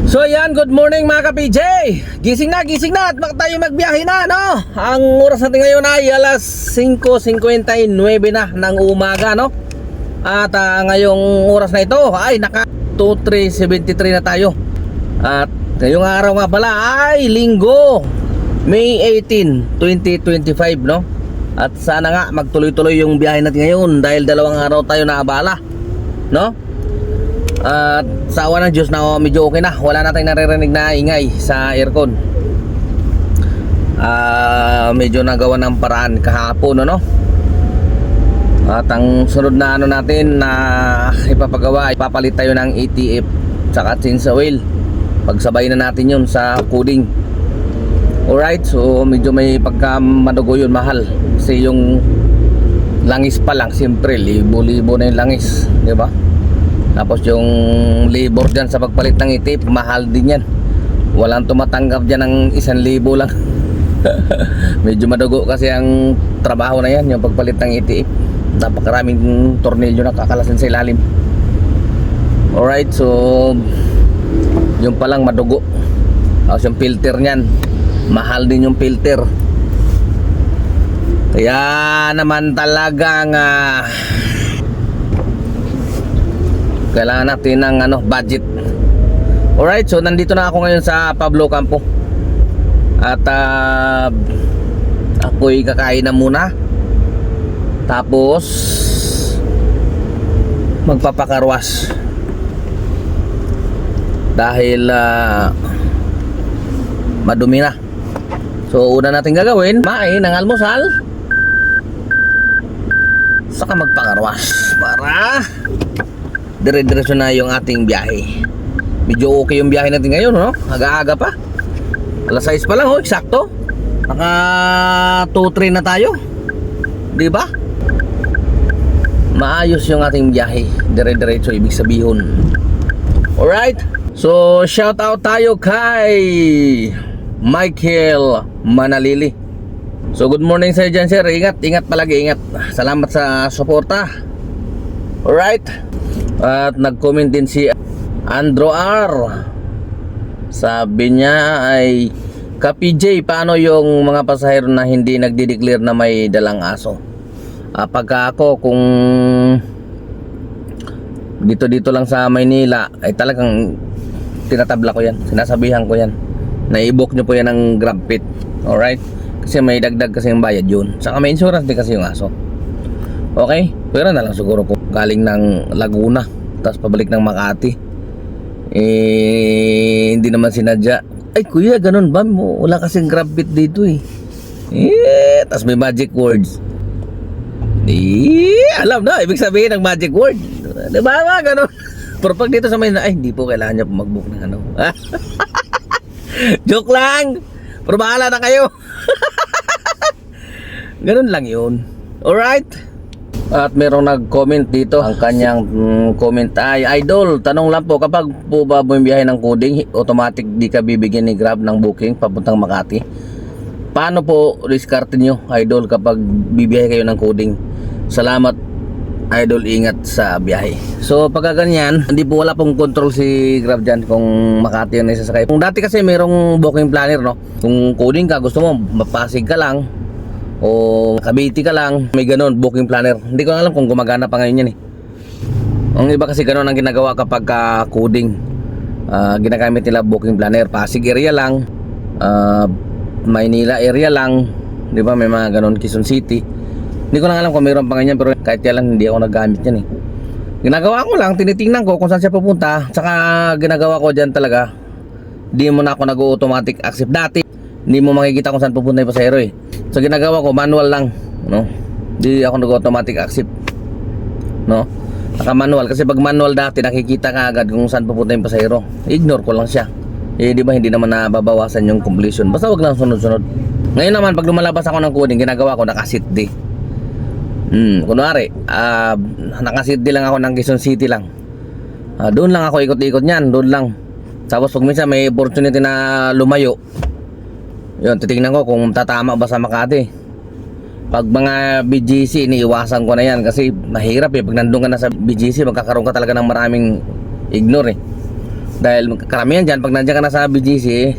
So ayan, good morning mga ka-PJ. Gising na at tayo magbiyahe na, no? Ang oras natin ngayon ay alas 5:59 na ng umaga, no? At ngayong oras na ito ay naka 2373 na tayo. At ngayong araw nga pala ay Linggo, May 18, 2025, no? At sana nga magtuloy-tuloy yung biyahe natin ngayon dahil dalawang araw tayo na abala, no? At sa awa ng Diyos na medyo okay na. Wala na tayong naririnig na ingay sa aircon. Medyo nagawa ng paraan kahapon, no? At ang sunod na ano natin na ipapagawa, ipapalit tayo ng ATF saka change oil. Pagsabay na natin yun sa coding. Alright, so medyo may pagkamadugo yun, mahal. Kasi yung langis pa lang, siyempre libo-libo na yung langis, di ba? Tapos yung labor dyan sa pagpalit ng itip, mahal din yan. Walang tumatanggap dyan ng 1,000 lang. Medyo madugo kasi ang trabaho na yan, yung pagpalit ng itip. Napakaraming tornilyo na kakalasin sa ilalim. Alright, so yung palang madugo. Tapos yung filter nyan, mahal din yung filter. Kaya naman talagang kailangan natin ng budget. Alright, so nandito na ako ngayon sa Pablo Campo. At ako'y kakain na muna. Tapos magpapakarwas. Dahil madumi na. So una natin gagawin, kumain ng almusal, saka magpakarwas para dire-diretso na yung ating biyahe. Medyo okay yung biyahe natin ngayon, no? Aga-aga pa. Alas 6 pa lang, oh, eksakto. Naka 2-3 na tayo. Di ba? Maayos yung ating biyahe. Dire-diretso, ibig sabihin. Alright? So, shout out tayo kay Michael Manalili. So, good morning sa iyo dyan, sir. Ingat palagi, ingat. Salamat sa suporta. Alright? At nag-comment din si Andro R. Sabi niya ay, Ka-PJ, paano yung mga pasahero na hindi nagdi-declare na may dalang aso? Pagka ako, kung dito lang sa Maynila, ay talagang tinatabla ko yan, sinasabihan ko yan, na-i-book nyo po yan ng GrabPit. Alright? Kasi may dagdag kasi yung bayad yun. Saka may insurance din kasi yung aso. Okay? Pero na lang siguro po galing ng Laguna tapos pabalik ng Makati. Hindi naman sinadya. Ay kuya, ganun ba? Wala kasing GrabBit dito tapos may magic words. Alam na, ibig sabihin ng magic word. Diba ba? Ganun. Pero pag dito sa Manila, ay hindi po kailangan niya mag-book ng ano. Joke lang. Pero bahala na kayo. Ganun lang yun. Alright? At merong nag-comment dito. Ang kanyang comment ay, Idol, tanong lang po, kapag po ba bumibiyahe ng coding, automatic di ka bibigyan ni Grab ng booking papuntang Makati? Paano po diskarte nyo, Idol, kapag bibiyahe kayo ng coding? Salamat, Idol, ingat sa biyahe. So pagka ganyan, hindi po, wala pong control si Grab dyan kung Makati yung naisasakay. Kung dati kasi merong booking planner, no? Kung coding ka, gusto mo mapasig ka lang o Cavite ka lang, may ganun booking planner. Hindi ko alam kung gumagana pa ngayon yan Ang iba kasi ganun ang ginagawa kapag coding. Ginagamit nila booking planner, Pasig area lang, Maynila area lang, di ba? May mga ganun, Quezon City. Hindi ko lang alam kung mayroon pa ganyan, pero kahit yan lang, hindi ako naggamit yan Ginagawa ko lang, tinitingnan ko kung saan siya pupunta. Tsaka ginagawa ko dyan talaga, di mo na ako nag-automatic accept. Dati hindi mo makikita kung saan pupunta yung pasahero So ginagawa ko, manual lang, no? Di ako nag-automatic accept, no? Naka-manual, kasi pag manual dati, nakikita ka agad kung saan pupunta yung pasahero. Ignore ko lang siya. Di ba, hindi naman nababawasan yung completion. Basta wag lang sunod-sunod. Ngayon naman, pag lumalabas ako ng coding, ginagawa ko, naka-sit D. Kunwari, naka-sit D lang ako ng Quezon City lang. Doon lang ako ikot-ikot niyan, doon lang. Tapos pag minsan may opportunity na lumayo, yun, titingnan ko kung tatama ba sa Makati. Pag mga BGC, iniiwasan ko na yan kasi mahirap Pag nandun ka na sa BGC, magkakaroon ka talaga ng maraming ignore Dahil karamihan dyan, pag nandiyan ka na sa BGC,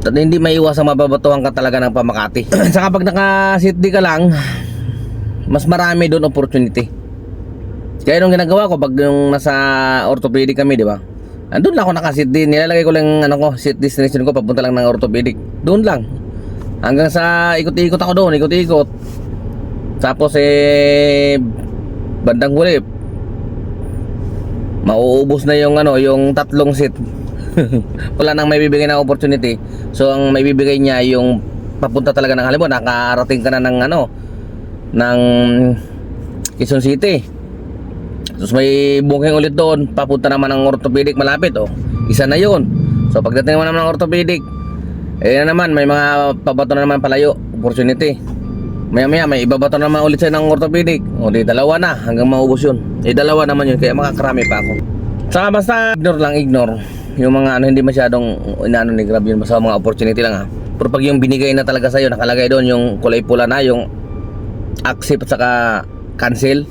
hindi maiwas ang mababatuhan ka talaga ng pamakati. Saka pag naka-seat D ka lang, mas marami doon opportunity. Kaya nung ginagawa ko, pag yung nasa orthopedic kami, di ba? Andun lang ako naka-seat D. Nilalagay ko lang seat destination ko, papunta lang ng orthopedic. Doon lang. Hanggang sa ikot-ikot ako doon, ikot-ikot. Tapos bandang huli, mauubos na yung yung tatlong seat. Wala nang may bibigay na opportunity. So ang may bibigay niya yung papunta talaga ng halimbawa nakarating ka na ng ng Quezon City. Tapos may booking ulit doon, papunta naman ng orthopedic malapit, isa na yun. So pagdating naman ng orthopedic, naman may mga pabato na naman palayo opportunity. Maya may ibabato na naman ulit sa ng orthopedic. Di dalawa na hanggang maubos yun. Dalawa naman yun, kaya makakarami pa ako. Saka basta ignore yung mga hindi masyadong ni grab yun, basta mga opportunity lang Pero pag yung binigay na talaga sa'yo, nakalagay doon yung kulay pula na, yung accept at saka cancel,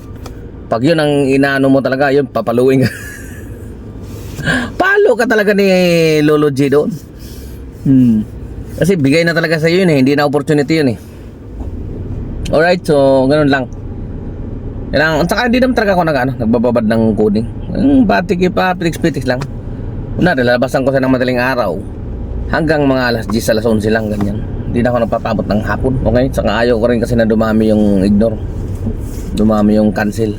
pag yun ang inaano mo talaga, yun papaluin ka. Palo ka talaga ni Lolo G doon. Kasi bigay na talaga sa'yo yun hindi na opportunity yun Alright, so ganun lang. At saka hindi naman talaga ako nagbababad ng coding. Batik pa, pitik lang. Nalabasan ko siya ng madaling araw hanggang mga alas 10, alas 11 lang, ganyan. Hindi na ako nagpapabot ng hapon. Okay, saka ayaw ko rin kasi na dumami yung ignore, dumami yung cancel.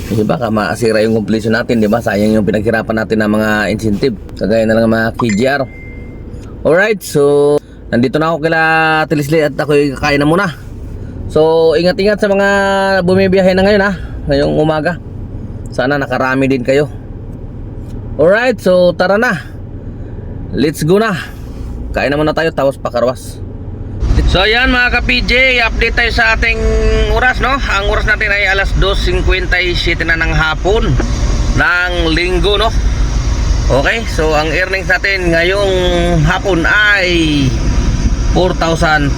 Kasi baka maasira yung completion natin, di ba? Sayang yung pinaghirapan natin ng mga incentive, kagaya na lang mga KGR. Alright, so nandito na ako kila Tilisli at ako'y kakain na muna. So ingat-ingat sa mga bumibiyahe na ngayon ngayong umaga. Sana nakarami din kayo. Alright, so tara na. Let's go na. Kain na muna tayo, tapos pakarwas. So ayan mga ka-PJ, update tayo sa ating oras, no? Ang oras natin ay alas 2:57 na ng hapon ng linggo, no? Okay, so ang earnings natin ngayong hapon ay 4,554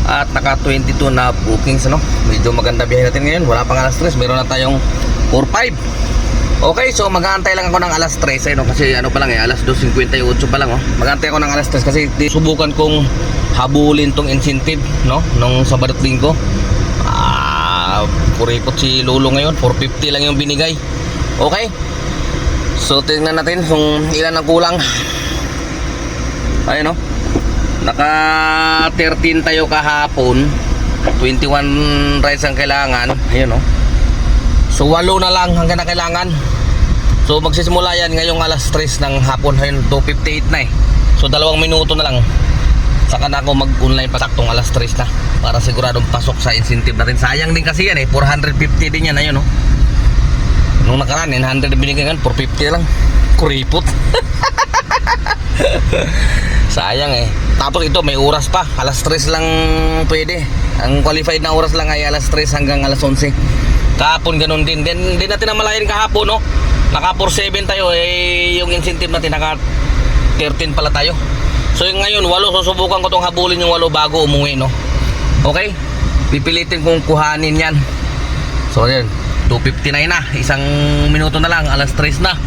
at naka 22 na bookings, no? Medyo maganda biyahe natin ngayon. Wala pang alas 3, meron na tayong 4,500. Okay, so mag-aantay lang ako ng alas 3 kasi pa lang alas 2:58 pa lang Mag-aantay ako ng alas 3 kasi subukan kong habulin tong incentive, no? Nung Sabado at Linggo. Kuripot si Lolo ngayon, 450 lang yung binigay. Okay? So tingnan natin kung ilan ang kulang. Ayun, no? Naka 13 tayo kahapon. 21 rides ang kailangan. Ayun, no? So 8 na lang hanggang na kailangan. So magsisimula yan ngayong alas 3 ng hapon. Ayun, 2:58 na So 2 minuto na lang, saka na ako mag-online pa saktong alas 3 na, para siguradong pasok sa incentive natin. Sayang din kasi yan 450 din yan. Ayun, no? Nung nakaraan 900 binigay kan, 450 lang. Kuripot. Sayang Tapos ito may oras pa, alas 3 lang pwede. Ang qualified na oras lang ay alas 3 hanggang alas 11. Kahapon ganun din. Then, hindi natin namalayan kahapon, no? Naka 47 tayo, yung incentive natin naka 13 pala tayo. So yung ngayon 8, susubukan ko tong habulin yung 8 bago umuwi, no? Okay? Pipilitin kong kuhanin yan. So yun, 2:59 na, 1 minuto na lang, alas 3 na.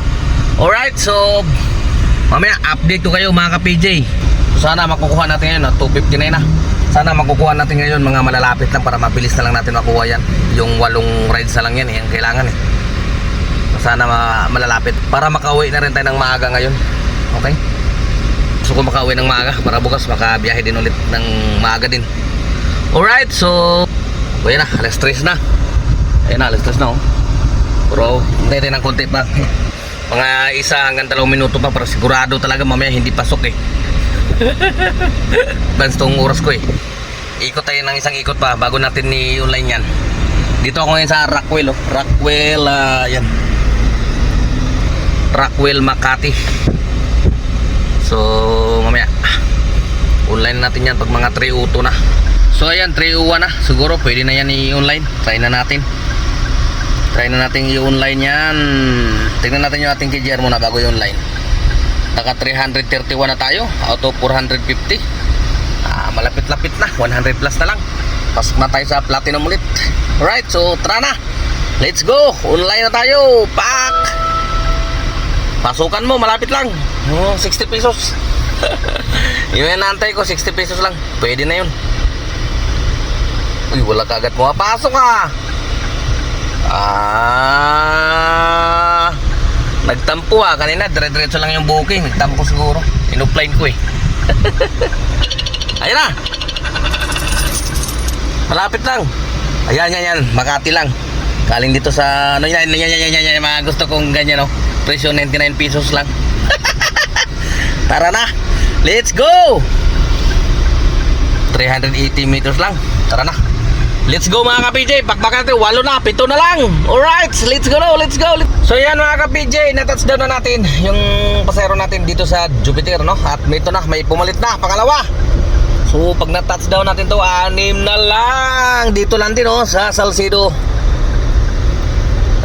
Alright, so mamaya update ko kayo mga ka-PJ. Sana makukuha natin ngayon 2:59 na. Sana makukuha natin ngayon mga malalapit lang, para mabilis na lang natin makuha yan. Yung 8 rides na lang yan ang kailangan Sana malalapit, para makauwi na rin tayo ng maaga ngayon. Okay? So kung makauwi ng maaga, para bukas makabiyahe din ulit ng maaga din. Alright, so ayan na, alas 3 na. Ayan na, alas 3 na Pero hintay tayo ng konti pa. Mga 1 hanggang 2 minuto pa, para sigurado talaga mamaya hindi pasok Advance tong oras ko Ikot tayo ng isang ikot pa bago natin i-online yan. Dito ako ngayon sa Rockwell Rockwell, yan Rockwell, Makati. So mamaya online natin yan pag mga 3:02 na. So ayan, 3:01 na. Siguro pwede na yan i-online. Try na natin i-online yan. Tingnan natin yung ating KGR muna bago i-online. Naka 331 na tayo out of 450. Malapit-lapit na, 100 plus na lang. Pasok na tayo sa platinum ulit. Alright, so tara na, let's go, online na tayo. Pak! Pasukan mo, malapit lang. 60 pesos. Yung inaantay ko, 60 pesos lang. Pwede na yun. Uy, wala kagad pumapasok ah. Nagtampo ah. Kanina, dire-diretso lang yung booking. Nagtampo siguro. Inoffline ko eh. Ayan na. Malapit lang. Ayan, yan. Makati lang. Galing dito sa ano yan, mga gusto kong ganyan, no. Presyo 99 pesos lang. Tara na. Let's go. 380 meters lang. Tara na. Let's go mga ka-PJ. Pakbakan natin. 8 na. 7 na lang. Alright. Let's go. Let's go. So yan mga ka-PJ. Na-touchdown na natin yung pasero natin dito sa Jupiter, no. At ito na. May pumalit na. Pangalawa. So pag na-touchdown natin to, 6 na lang. Dito lang din, no. Sa Salcedo.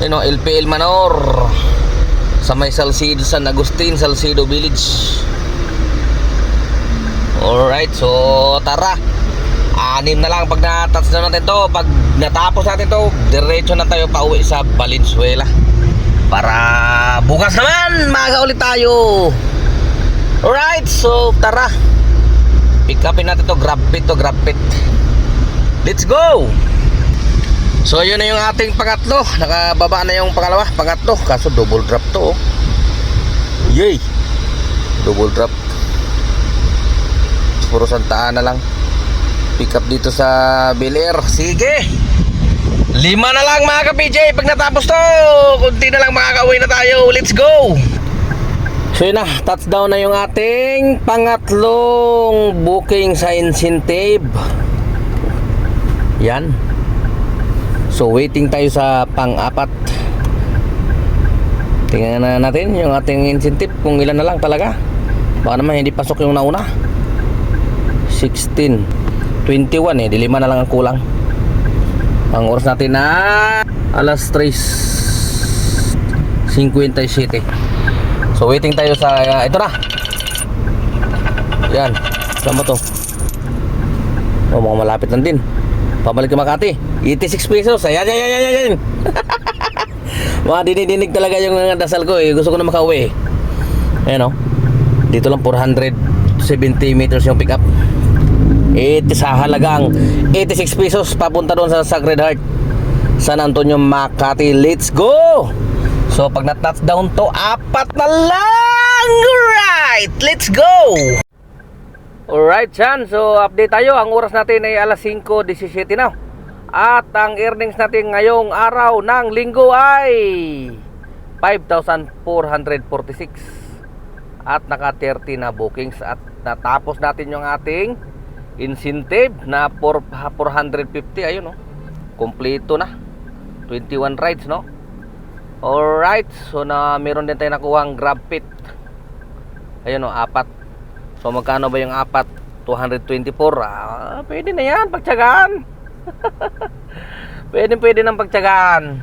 Ayun, no. LPL Manor. Sa may Salcedo, San Agustin, Salcedo Village. Alright, so tara. 6 na lang pag na-touchdown natin to. Pag natapos natin to, diretso na tayo pa uwi sa Valenzuela. Para bukas naman, maaga ulit tayo. Alright, so tara. Pick upin natin to, grab pit. Let's go! So yun na yung ating pangatlo. Nakababa na yung pangalawa, pangatlo. Kaso double drop to, oh. Yay! Double drop. Puro Santa Ana lang. Pick up dito sa Bel Air. Sige! 5 na lang mga ka-PJ. Pag natapos to, kunti na lang makakauwi na tayo. Let's go! So yun na, touchdown na yung ating pangatlong booking sa incentive. Yan. So waiting tayo sa pang-apat. Tingnan na natin yung ating incentive kung ilan na lang talaga. Baka naman hindi pasok yung nauna. 16, 21 eh, di 5 na lang ang kulang. Ang oras natin na alas 3:57. So waiting tayo sa ito na. Yan, saan ba to? Oh, mukhang malapit lang din. Pabalik ka Makati, 86 pesos. Ayan. Mga dinidinig talaga yung dasal ko eh. Gusto ko na makauwi. Ayan, oh. Dito lang 470 meters yung pick up. Sa halagang 86 pesos papunta doon sa Sacred Heart, San Antonio, Makati. Let's go! So pag na-touchdown to, 4 na lang. Alright, let's go! Alright, Chan. So update tayo. Ang oras natin ay alas 5:17 na. At ang earnings natin ngayong araw ng linggo ay 5,446. At naka 30 na bookings. At natapos natin yung ating incentive na 450. Ayun, no. Kompleto na. 21 rides, no. Alright. So na meron din tayo nakuhang grab pit. Ayun, no, 4. So magkano ba yung 4? 224. Pwede na yan, pagtyagaan. Pwede nang pagtyagaan.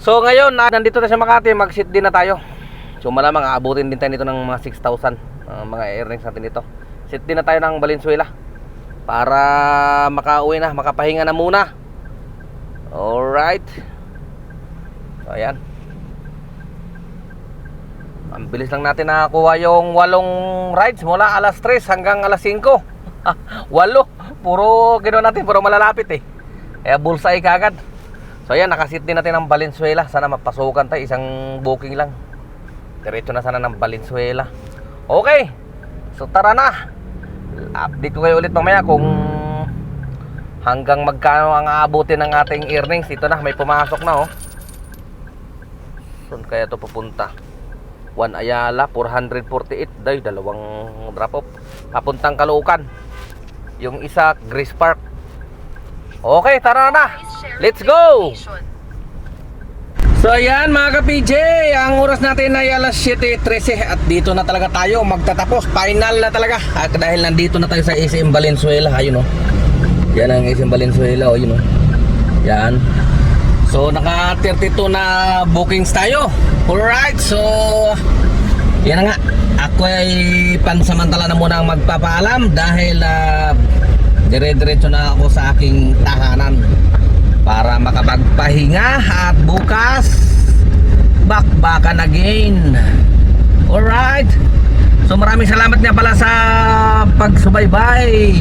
So ngayon, nandito na sa Makati, mag-sit din na tayo. So malamang aabutin din tayo nito ng mga 6,000 mga earnings natin dito. Sit din na tayo ng Valenzuela para makauwi na, makapahinga na muna. Alright. So ayan. Ang bilis lang natin nakakuha yung 8 rides mula alas 3 hanggang alas 5. 8. Puro ganoon natin, puro malalapit eh. Kaya bullseye kagad. So ayan, nakasit din natin ng Valenzuela. Sana mapasukan tayo, isang booking lang. Diretso na sana ng Valenzuela. Okay. So tara na. Update ko kayo ulit mamaya kung hanggang magkano ang aabutin ng ating earnings. Ito na, may pumasok na, oh. Saan kaya ito pupunta? 1 Ayala, 448. Day, 2 drop off. Papuntang Caloocan. Yung isa, Grace Park. Okay, tara na. Let's go! So ayan mga ka-PJ, ang oras natin ay alas 7:13 at dito na talaga tayo magtatapos. Final na talaga. Dahil nandito na tayo sa SM Valenzuela. Ayun, oh. Yan ang SM Valenzuela, oh, yun, oh. Yan. So naka 32 na bookings tayo. Alright, so yan na nga. Ako ay pansamantala na muna ang magpapaalam dahil dire-diretso na ako sa aking tahanan para makapagpahinga at bukas bakbakan again. Alright. So maraming salamat nga pala sa pagsubaybay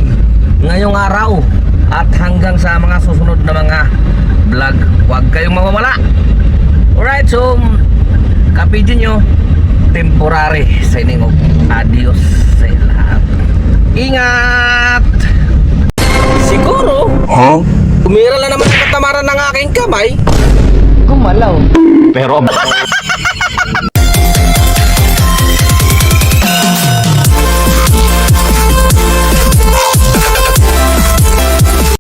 ngayong araw. At hanggang sa mga susunod na mga vlog, huwag kayong mawawala. Alright, so kapidyo nyo, temporary signing off. Adios sa lahat. Ingat! Siguro, umira lang naman ang katamaran ng aking kamay. Gumalaw. Pero